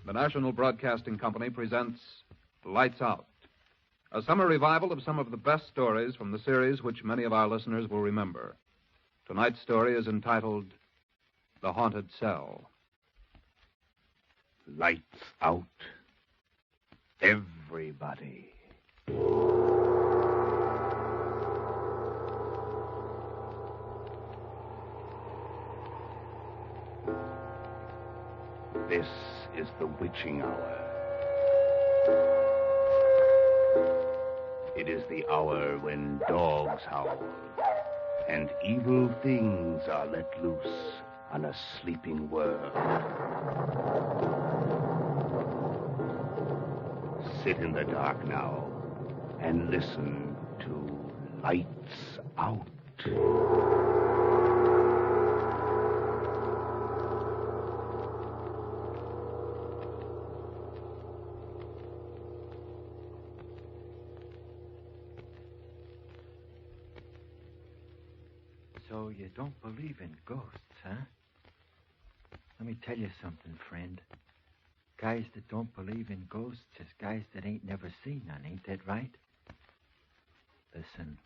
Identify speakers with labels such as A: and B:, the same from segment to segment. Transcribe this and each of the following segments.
A: The National Broadcasting Company presents Lights Out, a summer revival of some of the best stories from the series which many of our listeners will remember. Tonight's story is entitled The Haunted Cell.
B: Lights out. Everybody. This is the witching hour. It is the hour when dogs howl and evil things are let loose on a sleeping world. Sit in the dark now and listen to Lights Out.
C: So you don't believe in ghosts, huh? Let me tell you something, friend. Guys that don't believe in ghosts is guys that ain't never seen none, ain't that right? Listen,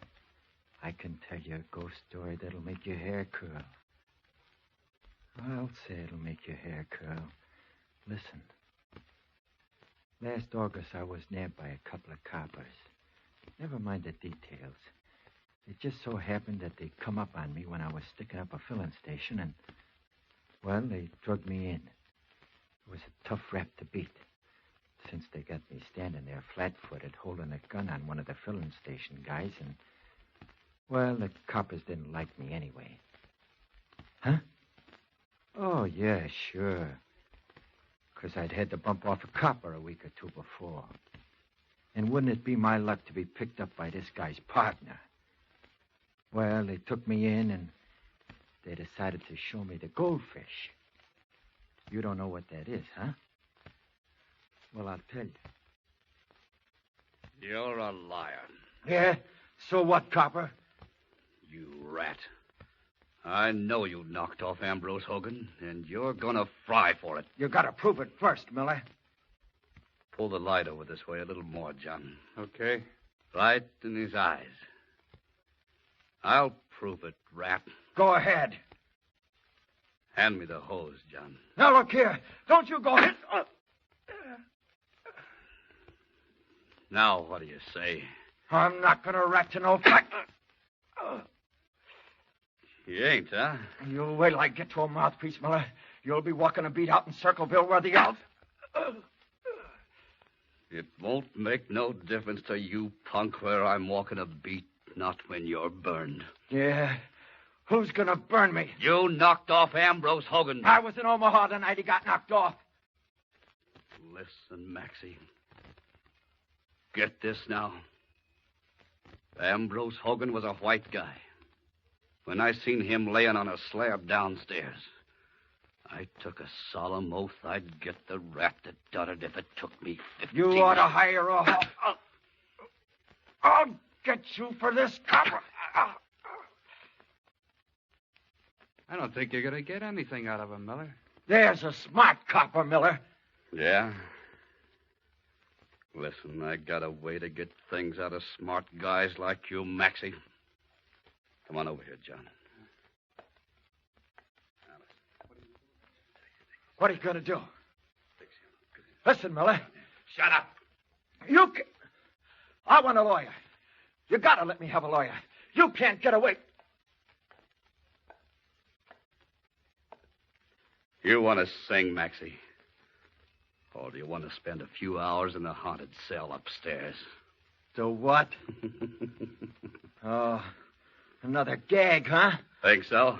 C: I can tell you a ghost story that'll make your hair curl. I'll say it'll make your hair curl. Listen. Last August, I was nabbed by a couple of coppers. Never mind the details. It just so happened that they'd come up on me when I was sticking up a filling station, and, well, they drugged me in. It was a tough rap to beat, since they got me standing there flat-footed, holding a gun on one of the filling station guys, and, well, the coppers didn't like me anyway. Huh? Oh, yeah, sure. 'Cause I'd had to bump off a copper a week or two before. And wouldn't it be my luck to be picked up by this guy's partner? Well, they took me in, and they decided to show me the goldfish. You don't know what that is, huh? Well, I'll tell you.
B: You're a liar.
C: Yeah? So what, copper?
B: You rat. I know you knocked off Ambrose Hogan, and you're gonna fry for it.
C: You gotta prove it first, Miller.
B: Pull the light over this way a little more, John.
A: Okay.
B: Right in his eyes. I'll prove it, rat.
C: Go ahead.
B: Hand me the hose, John.
C: Now, look here. Don't you go ahead.
B: Now, what do you say?
C: I'm not gonna rat to no fight.
B: You ain't, huh?
C: You wait till I get to a mouthpiece, Miller. You'll be walking a beat out in Circleville where the elf...
B: It won't make no difference to you, punk, where I'm walking a beat, not when you're burned.
C: Yeah? Who's gonna burn me?
B: You knocked off Ambrose Hogan.
C: I was in Omaha the night he got knocked off.
B: Listen, Maxie. Get this now. Ambrose Hogan was a white guy. When I seen him laying on a slab downstairs, I took a solemn oath I'd get the rat that done it if it took me 15
C: You ought to hire a... I'll get you for this, copper.
A: I don't think you're going to get anything out of him, Miller.
C: There's a smart copper, Miller.
B: Yeah? Listen, I got a way to get things out of smart guys like you, Maxie. Come on over here, John.
C: What are you going to do? Listen, Miller.
B: Shut up.
C: I want a lawyer. You got to let me have a lawyer. You can't get away.
B: You want to sing, Maxie? Or do you want to spend a few hours in the haunted cell upstairs?
C: Do what? Oh, another gag, huh?
B: Think so?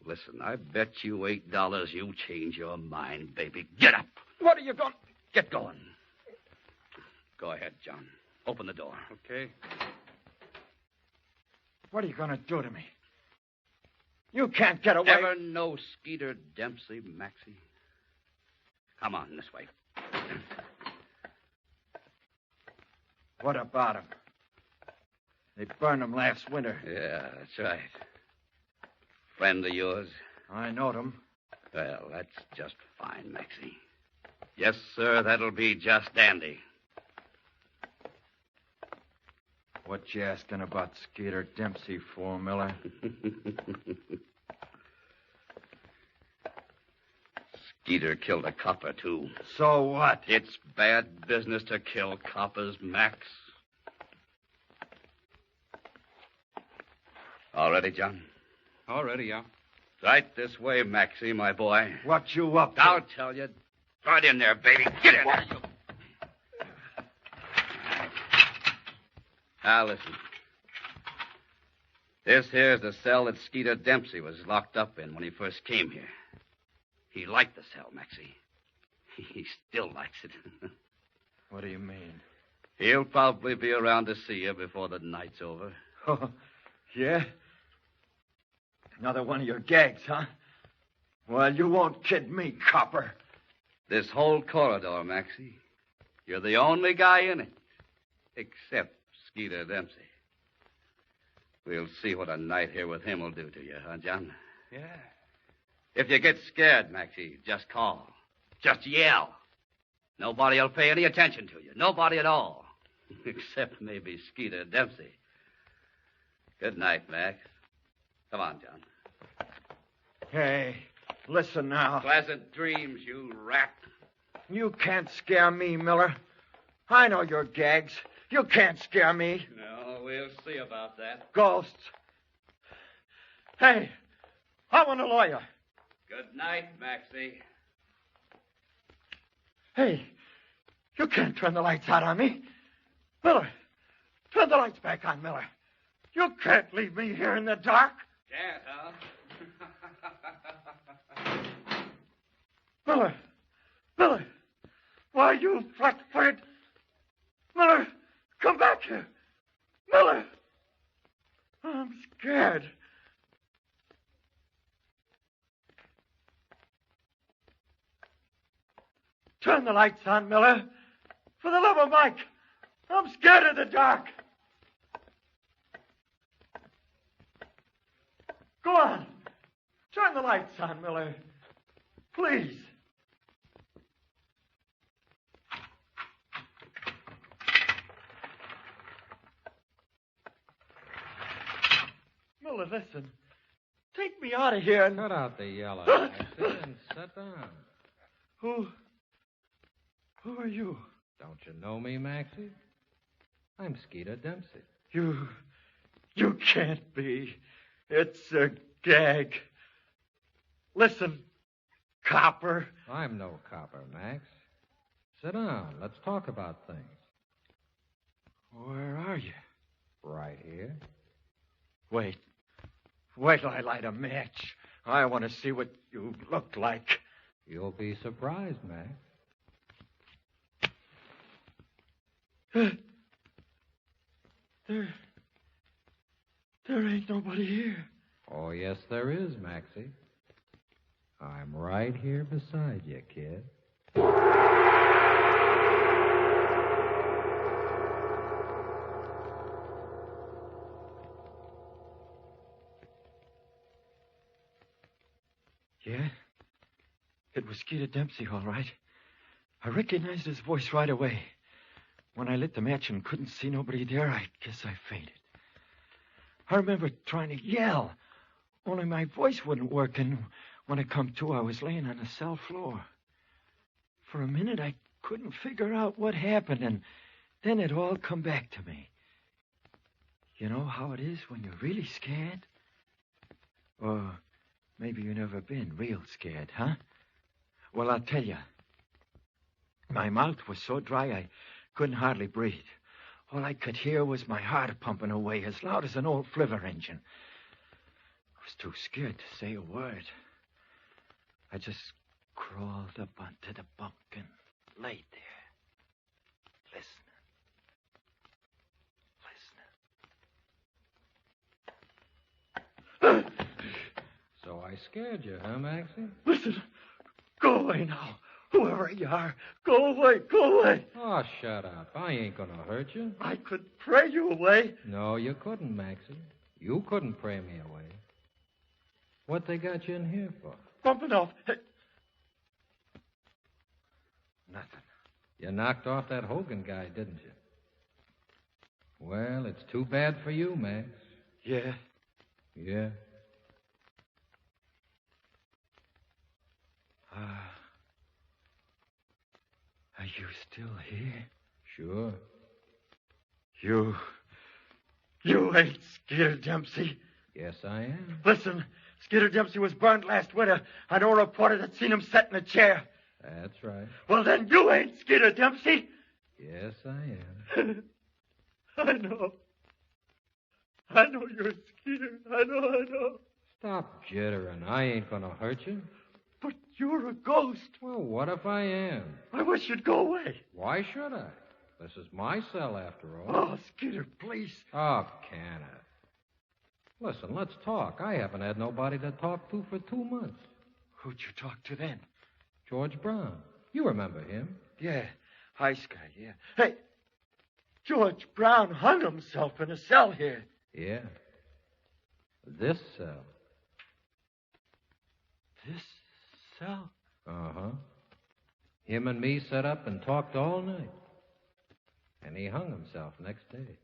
B: Listen, I bet you $8 you change your mind, baby. Get up.
C: What are you going...
B: Get going. Go ahead, John. Open the door.
A: Okay.
C: What are you going to do to me? You can't get away.
B: Ever know Skeeter Dempsey, Maxie? Come on, this way.
C: What about him? They burned him last winter.
B: Yeah, that's right. Friend of yours?
C: I knowed him.
B: Well, that's just fine, Maxie. Yes, sir, that'll be just dandy.
C: What you asking about Skeeter Dempsey for, Miller?
B: Skeeter killed a copper, too.
C: So what?
B: It's bad business to kill coppers, Max. All ready, John?
D: All ready, yeah.
B: Right this way, Maxie, my boy.
C: What you up to?
B: I'll tell you. Right in there, baby. Get in there. Now, listen. This here's the cell that Skeeter Dempsey was locked up in when he first came here. He liked the cell, Maxie. He still likes it.
C: What do you mean?
B: He'll probably be around to see you before the night's over.
C: Oh, yeah? Another one of your gags, huh? Well, you won't kid me, copper.
B: This whole corridor, Maxie. You're the only guy in it. Except Skeeter Dempsey. We'll see what a night here with him will do to you, huh, John?
D: Yeah.
B: If you get scared, Maxie, just call. Just yell. Nobody'll pay any attention to you. Nobody at all. Except maybe Skeeter Dempsey. Good night, Max. Come on, John.
C: Hey, listen now.
B: Pleasant dreams, you rat.
C: You can't scare me, Miller. I know your gags. You can't scare me.
B: No, we'll see about that.
C: Ghosts. Hey, I want a lawyer.
B: Good night, Maxie.
C: Hey, you can't turn the lights out on me. Miller, turn the lights back on, Miller. You can't leave me here in the dark.
B: Can't, huh?
C: Miller, why, you flat-footed... Miller, come back here. Miller, I'm scared. Turn the lights on, Miller. For the love of Mike, I'm scared of the dark. Go on. Turn the lights on, Miller. Please. Miller, listen. Take me out of here and...
D: Cut out the yelling, Maxie, and sit down.
C: Who are you?
D: Don't you know me, Maxie? I'm Skeeter Dempsey.
C: You can't be. It's a gag. Listen, copper.
D: I'm no copper, Max. Sit down. Let's talk about things.
C: Where are you?
D: Right here.
C: Wait till I light a match. I want to see what you look like.
D: You'll be surprised, Max.
C: There ain't nobody here.
D: Oh, yes, there is, Maxie. I'm right here beside you, kid.
C: Yeah? It was Skeeter Dempsey, all right. I recognized his voice right away. When I lit the match and couldn't see nobody there, I guess I fainted. I remember trying to yell, only my voice wouldn't work, and when I come to, I was laying on the cell floor. For a minute, I couldn't figure out what happened, and then it all come back to me. You know how it is when you're really scared? Or maybe you've never been real scared, huh? Well, I'll tell you. My mouth was so dry I couldn't hardly breathe. All I could hear was my heart pumping away as loud as an old flivver engine. I was too scared to say a word. I just crawled up onto the bunk and laid there, listening.
D: So I scared you, huh, Maxie?
C: Listen, go away now. Whoever you are, go away, go away.
D: Oh, shut up. I ain't gonna hurt you.
C: I could pray you away.
D: No, you couldn't, Maxie. You couldn't pray me away. What they got you in here for?
C: Bumping off. Hey. Nothing.
D: You knocked off that Hogan guy, didn't you? Well, it's too bad for you, Max.
C: Yeah?
D: Yeah.
C: Are you still here?
D: Sure.
C: You ain't Skeeter Dempsey.
D: Yes, I am.
C: Listen, Skeeter Dempsey was burned last winter. I know a reporter that seen him set in a chair.
D: That's right.
C: Well, then you ain't Skeeter Dempsey.
D: Yes, I am.
C: I know. I know you're Skeeter. I know.
D: Stop jittering. I ain't gonna hurt you.
C: But you're a ghost.
D: Well, what if I am?
C: I wish you'd go away.
D: Why should I? This is my cell, after all.
C: Oh, Skeeter, please.
D: Oh, can it? Listen, let's talk. I haven't had nobody to talk to for 2 months.
C: Who'd you talk to then?
D: George Brown. You remember him.
C: Yeah, High Sky, yeah. Hey, George Brown hung himself in a cell here.
D: Yeah. This cell.
C: This cell?
D: Uh-huh. Him and me sat up and talked all night. And he hung himself next day.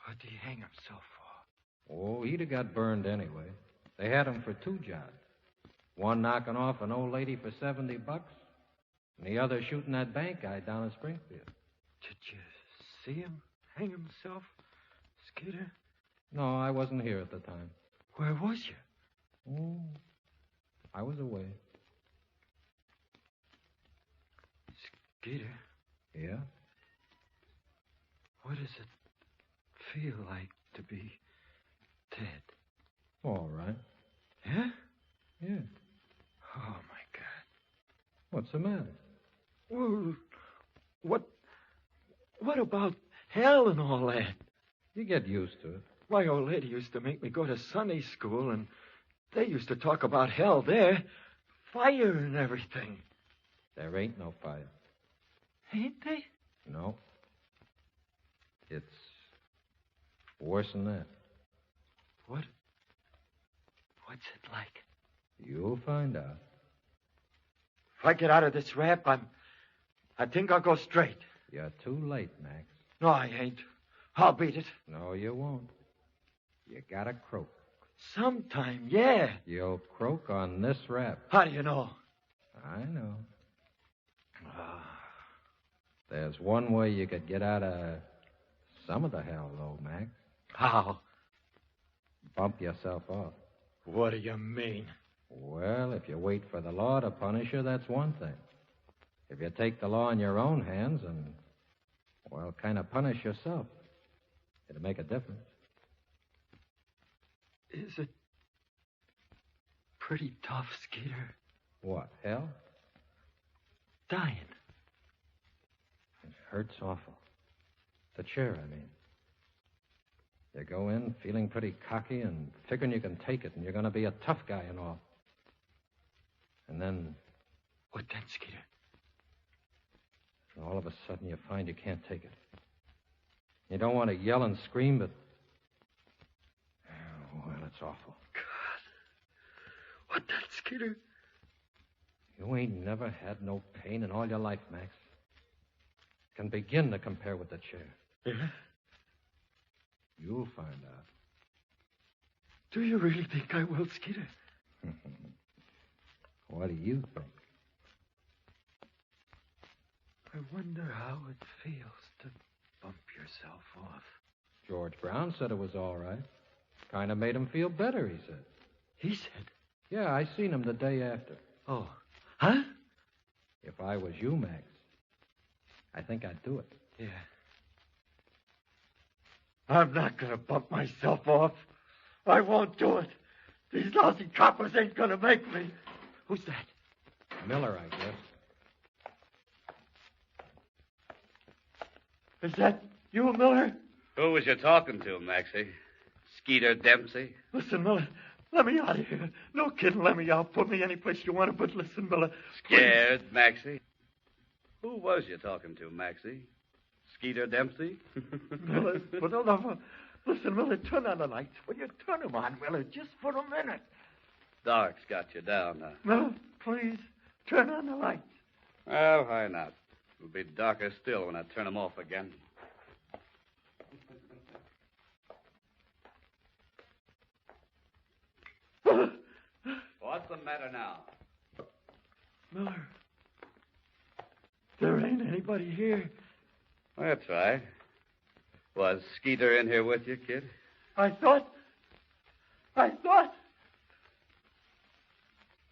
C: What'd he hang himself for?
D: Oh, he'd have got burned anyway. They had him for 2 jobs. One knocking off an old lady for $70, and the other shooting that bank guy down in Springfield.
C: Did you see him hang himself, Skeeter?
D: No, I wasn't here at the time.
C: Where was you?
D: Oh, I was away.
C: Skeeter,
D: Yeah?
C: what does it feel like to be dead?
D: All right.
C: Yeah?
D: Yeah.
C: Oh, my God.
D: What's the matter?
C: Well, what about hell and all that?
D: You get used to it.
C: My old lady used to make me go to Sunday school, and they used to talk about hell there. Fire and everything.
D: There ain't no fire.
C: Ain't they?
D: No. It's worse than that.
C: What's it like?
D: You'll find out.
C: If I get out of this rap, I think I'll go straight.
D: You're too late, Max.
C: No, I ain't. I'll beat it.
D: No, you won't. You gotta croak.
C: Sometime, yeah.
D: You'll croak on this rap.
C: How do you know?
D: I know. There's one way you could get out of some of the hell, though, Max.
C: How?
D: Bump yourself off.
C: What do you mean?
D: Well, if you wait for the law to punish you, that's one thing. If you take the law in your own hands and, well, kind of punish yourself, it'll make a difference.
C: Is it pretty tough, Skeeter?
D: What, hell?
C: Dying.
D: It hurts awful. The chair, I mean. You go in feeling pretty cocky and figuring you can take it and you're going to be a tough guy and all. And then...
C: What then, Skeeter?
D: All of a sudden you find you can't take it. You don't want to yell and scream, but... Oh, well, it's awful.
C: God. What then, Skeeter?
D: You ain't never had no pain in all your life, Max. Can begin to compare with the chair.
C: Yeah?
D: You'll find out.
C: Do you really think I will, Skeeter?
D: What do you think?
C: I wonder how it feels to bump yourself off.
D: George Brown said it was all right. Kind of made him feel better, he said.
C: He said?
D: Yeah, I seen him the day after.
C: Oh. Huh?
D: If I was you, Max, I think I'd do it.
C: Yeah. I'm not going to bump myself off. I won't do it. These lousy coppers ain't going to make me. Who's that?
D: Miller, I guess.
C: Is that you, Miller?
B: Who was you talking to, Maxie? Skeeter Dempsey?
C: Listen, Miller, let me out of here. No kidding, let me out. Put me any place you want to, but listen, Miller.
B: Scared, Maxie? Who was you talking to, Maxie? Skeeter Dempsey?
C: Miller, for the love of... Listen, Miller, turn on the lights. Will you turn them on, Miller, just for a minute?
B: Dark's got you down now.
C: Miller, please, turn on the lights.
B: Well, why not? It'll be darker still when I turn them off again. What's the matter now?
C: Miller, there ain't anybody here.
B: That's right. Was Skeeter in here with you, kid?
C: I thought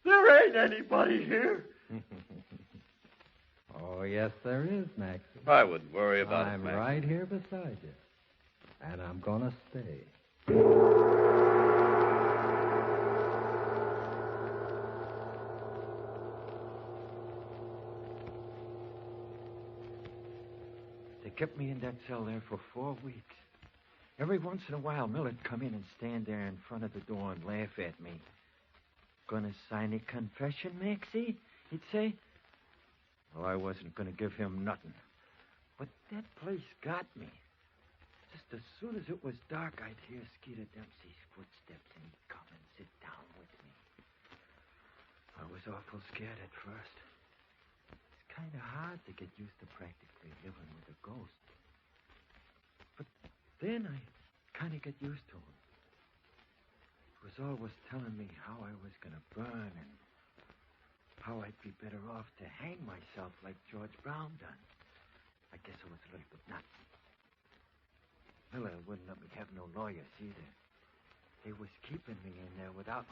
C: there ain't anybody here.
D: Oh, yes, there is, Maxie.
B: I wouldn't worry about it,
D: I'm
B: Max.
D: right here beside you. And I'm going to stay.
C: They kept me in that cell there for 4 weeks. Every once in a while, Miller'd come in and stand there in front of the door and laugh at me. Gonna sign a confession, Maxie? He'd say. Well, I wasn't gonna give him nothing. But that place got me. Just as soon as it was dark, I'd hear Skeeter Dempsey's footsteps, and he'd come and sit down with me. I was awful scared at first. It's kind of hard to get used to practically living with a ghost. But then I kind of get used to him. He was always telling me how I was going to burn and how I'd be better off to hang myself like George Brown done. I guess I was a little bit nuts. Miller wouldn't let me have no lawyers either. They was keeping me in there without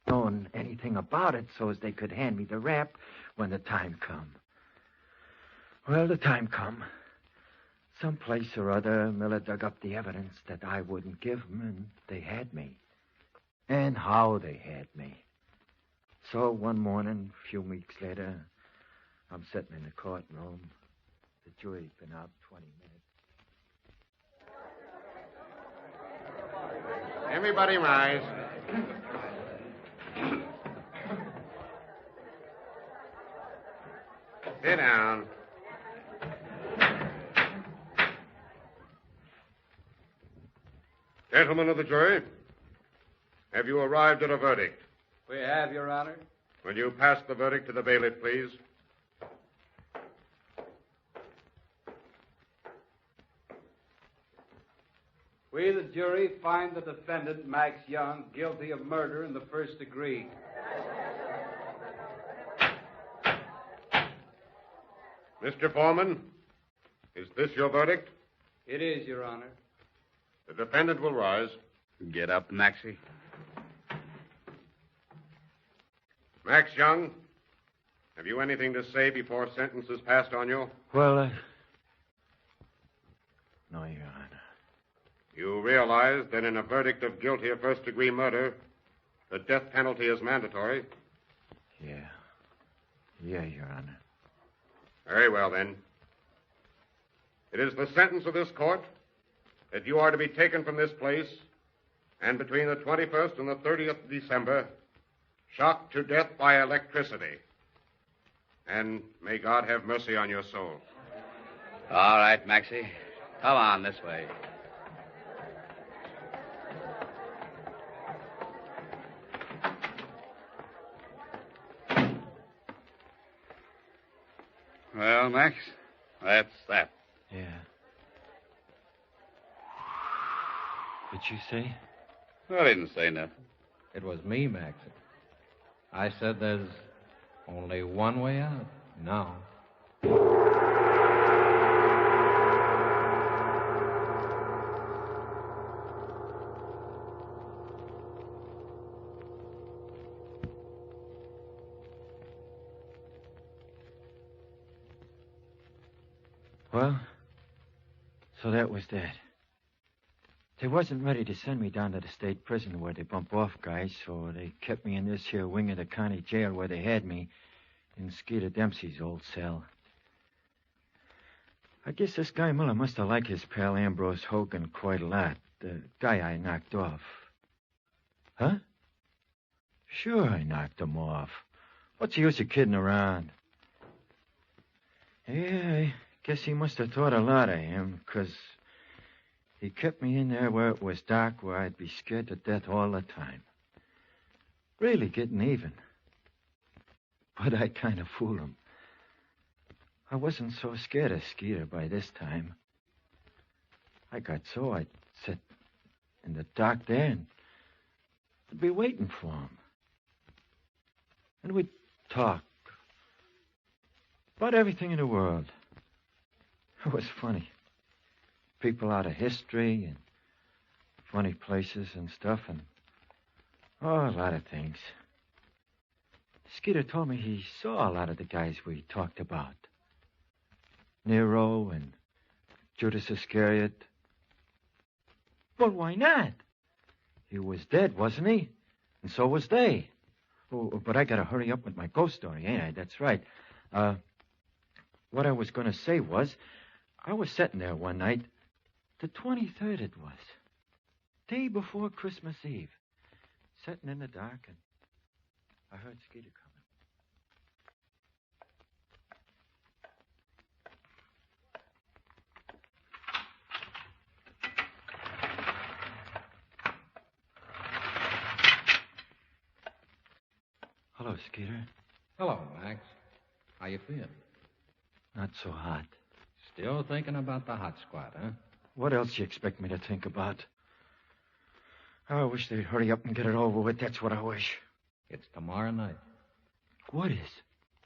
C: knowing anything about it so as they could hand me the rap when the time come. Well, the time come. Someplace or other, Miller dug up the evidence that I wouldn't give them, and they had me. And how they had me. So one morning, a few weeks later, I'm sitting in the courtroom. The jury's been out 20 minutes.
E: Everybody rise. Sit down. Gentlemen of the jury, have you arrived at a verdict?
B: We have, Your Honor.
E: Will you pass the verdict to the bailiff, please?
F: We, the jury, find the defendant, Max Young, guilty of murder in the first degree.
E: Mr. Foreman, is this your verdict?
F: It is, Your Honor.
E: The defendant will rise.
B: Get up, Maxie.
E: Max Young, have you anything to say before sentence is passed on you?
C: Well, no, Your Honor.
E: You realize that in a verdict of guilty of first-degree murder, the death penalty is mandatory?
C: Yeah. Yeah, Your Honor.
E: Very well, then. It is the sentence of this court that you are to be taken from this place and between the 21st and the 30th of December, shocked to death by electricity. And may God have mercy on your soul.
B: All right, Maxie. Come on this way. Well, Max, that's that.
C: Yeah. What'd you say?
B: I didn't say nothing.
D: It was me, Maxie. I said there's only one way out. Now.
C: Well, so that was that. They wasn't ready to send me down to the state prison where they bump off guys, so they kept me in this here wing of the county jail where they had me, in Skeeter Dempsey's old cell. I guess this guy Miller must have liked his pal Ambrose Hogan quite a lot, the guy I knocked off. Huh? Sure, I knocked him off. What's the use of kidding around? Yeah, I guess he must have thought a lot of him, 'cause he kept me in there where it was dark, where I'd be scared to death all the time. Really getting even. But I kind of fooled him. I wasn't so scared of Skeeter by this time. I got so I'd sit in the dark there and I'd be waiting for him. And we'd talk about everything in the world. It was funny. People out of history and funny places and stuff and a lot of things. Skeeter told me he saw a lot of the guys we talked about. Nero and Judas Iscariot. Well, why not? He was dead, wasn't he? And so was they. Oh, but I gotta hurry up with my ghost story, ain't I? That's right. What I was gonna say was, I was sitting there one night, the 23rd it was, day before Christmas Eve, sitting in the dark, and I heard Skeeter coming. Hello, Skeeter.
D: Hello, Max. How you feeling?
C: Not so hot.
D: Still thinking about the hot squad, huh?
C: What else you expect me to think about? I wish they'd hurry up and get it over with. That's what I wish.
D: It's tomorrow night.
C: What is?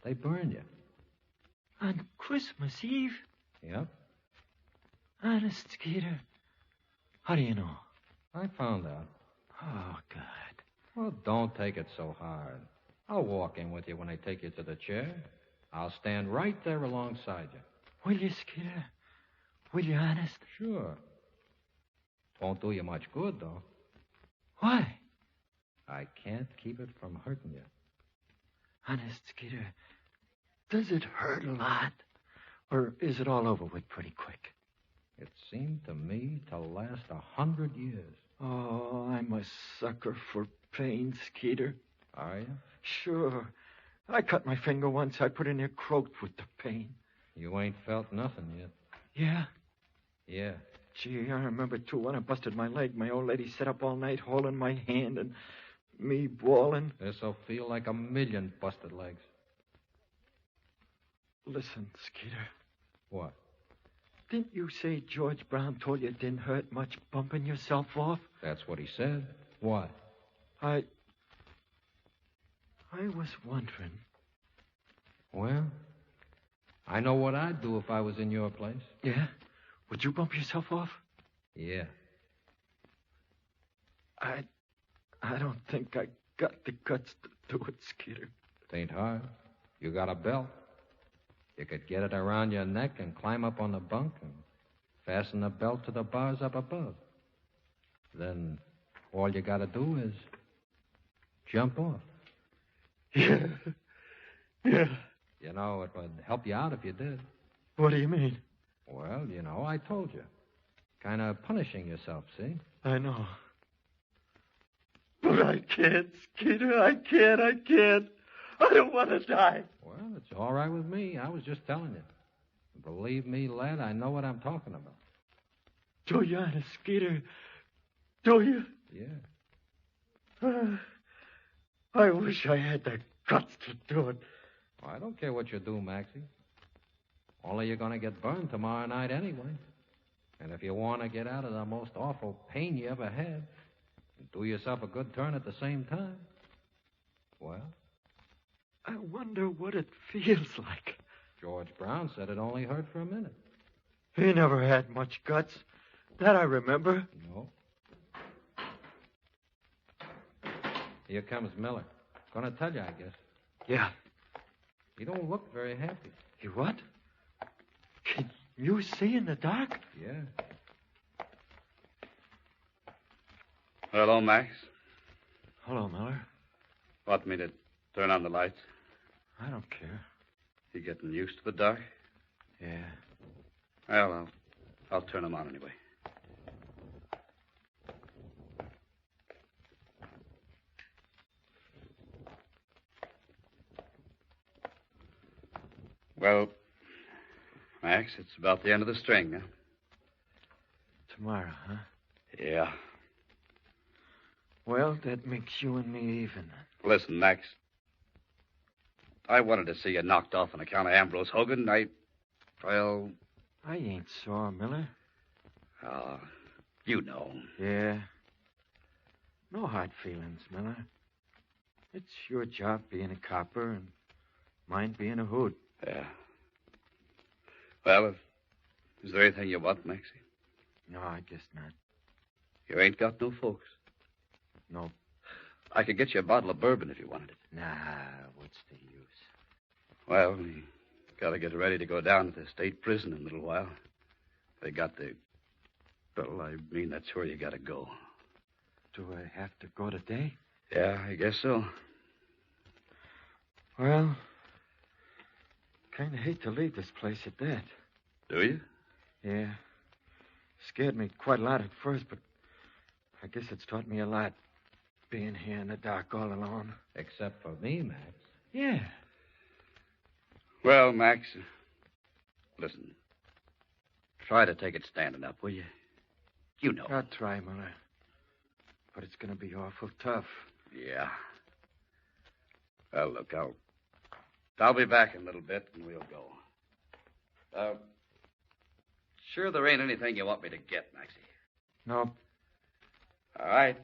D: They burn you.
C: On Christmas Eve?
D: Yep.
C: Honest, Skeeter. How do you know?
D: I found out.
C: Oh, God.
D: Well, don't take it so hard. I'll walk in with you when I take you to the chair. I'll stand right there alongside you.
C: Will you, Skeeter? Will you, honest?
D: Sure. Won't do you much good, though.
C: Why?
D: I can't keep it from hurting you.
C: Honest, Skeeter, does it hurt a lot? Or is it all over with pretty quick?
D: It seemed to me to last 100 years.
C: Oh, I'm a sucker for pain, Skeeter.
D: Are you?
C: Sure. I cut my finger once. I put in there croaked with the pain.
D: You ain't felt nothing yet.
C: Yeah?
D: Yeah.
C: Gee, I remember, too, when I busted my leg. My old lady sat up all night holding my hand and me bawling.
D: This'll feel like 1,000,000 busted legs.
C: Listen, Skeeter.
D: What?
C: Didn't you say George Brown told you it didn't hurt much bumping yourself off?
D: That's what he said. What?
C: I was wondering.
D: Well, I know what I'd do if I was in your place.
C: Yeah? Would you bump yourself off?
D: Yeah.
C: I don't think I got the guts to do it, Skeeter.
D: It ain't hard. You got a belt. You could get it around your neck and climb up on the bunk and fasten the belt to the bars up above. Then all you got to do is jump off.
C: Yeah. Yeah.
D: You know, it would help you out if you did.
C: What do you mean?
D: Well, you know, I told you. Kind of punishing yourself, see?
C: I know. But I can't, Skeeter. I can't. I don't want to die.
D: Well, it's all right with me. I was just telling you. Believe me, lad, I know what I'm talking about.
C: Do you, honest, Skeeter? Do you?
D: Yeah.
C: I wish I had the guts to do it.
D: Well, I don't care what you do, Maxie. Only you're going to get burned tomorrow night anyway. And if you want to get out of the most awful pain you ever had, and do yourself a good turn at the same time, well,
C: I wonder what it feels like.
D: George Brown said it only hurt for a minute.
C: He never had much guts. That I remember.
D: No. Here comes Miller. Gonna tell you, I guess.
C: Yeah.
D: He don't look very happy.
C: You what? Can you see in the dark?
D: Yeah.
B: Hello, Max.
C: Hello, Miller.
B: Want me to turn on the lights?
C: I don't care.
B: You getting used to the dark?
C: Yeah.
B: Well, I'll turn them on anyway. Well, Max, it's about the end of the string, huh?
C: Tomorrow, huh?
B: Yeah.
C: Well, that makes you and me even.
B: Listen, Max. I wanted to see you knocked off on account of Ambrose Hogan. I Well,
C: I ain't sore, Miller.
B: you know.
C: Yeah. No hard feelings, Miller. It's your job being a copper and mine being a hood.
B: Yeah. Well, is there anything you want, Maxie?
C: No, I guess not.
B: You ain't got no folks.
C: No.
B: I could get you a bottle of bourbon if you wanted it.
C: Nah, what's the use?
B: Well, we got to get ready to go down to the state prison in a little while. They got the... Well, I mean, that's where you got to go.
C: Do I have to go today?
B: Yeah, I guess so.
C: Well, kind of hate to leave this place at that.
B: Do you?
C: Yeah. Scared me quite a lot at first, but I guess it's taught me a lot being here in the dark all alone.
D: Except for me, Max.
C: Yeah.
B: Well, Max, listen. Try to take it standing up, will you? You know.
C: I'll try, Miller. But it's going to be awful tough.
B: Yeah. Well, look, I'll be back in a little bit, and we'll go. Sure there ain't anything you want me to get, Maxie?
C: No.
B: All right.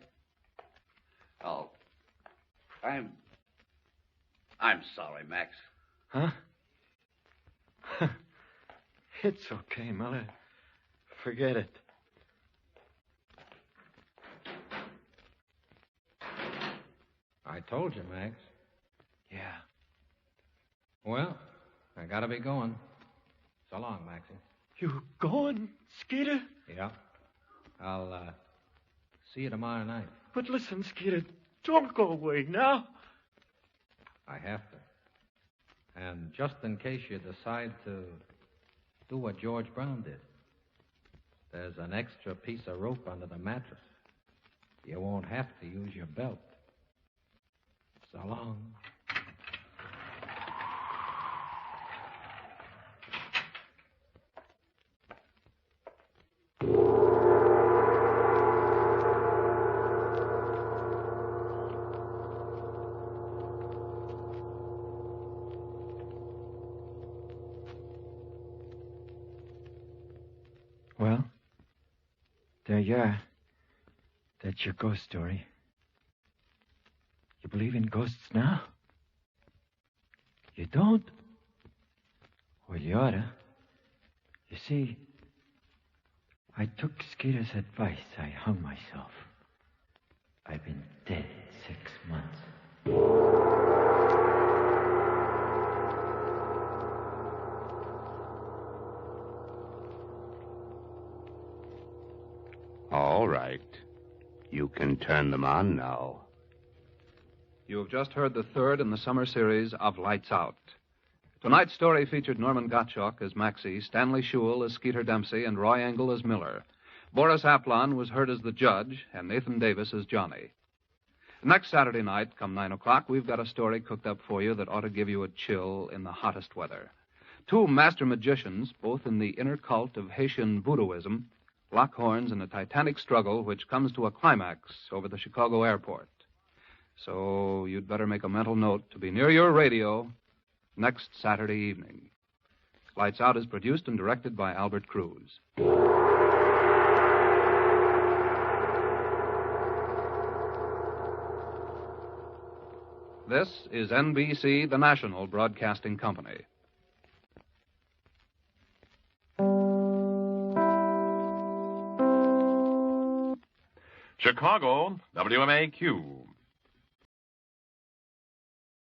B: Oh, I'm sorry, Max.
C: Huh? It's okay, Miller. Forget it.
D: I told you, Max.
C: Yeah.
D: Well, I gotta be going. So long, Maxie.
C: You going, Skeeter?
D: Yeah. I'll see you tomorrow night.
C: But listen, Skeeter, don't go away now.
D: I have to. And just in case you decide to do what George Brown did, there's an extra piece of rope under the mattress. You won't have to use your belt. So long.
C: Well, there you are. That's your ghost story. You believe in ghosts now? You don't? Well, you oughta. You see, I took Skeeter's advice. I hung myself. I've been dead 6 months.
E: All right. You can turn them on now.
A: You have just heard the third in the summer series of Lights Out. Tonight's story featured Norman Gottschalk as Maxie, Stanley Shule as Skeeter Dempsey, and Roy Engel as Miller. Boris Aplon was heard as the judge, and Nathan Davis as Johnny. Next Saturday night, come 9 o'clock, we've got a story cooked up for you that ought to give you a chill in the hottest weather. Two master magicians, both in the inner cult of Haitian voodooism, lock horns in a titanic struggle which comes to a climax over the Chicago airport. So you'd better make a mental note to be near your radio next Saturday evening. Lights Out is produced and directed by Albert Cruz. This is NBC, the national broadcasting company.
G: Chicago, WMAQ.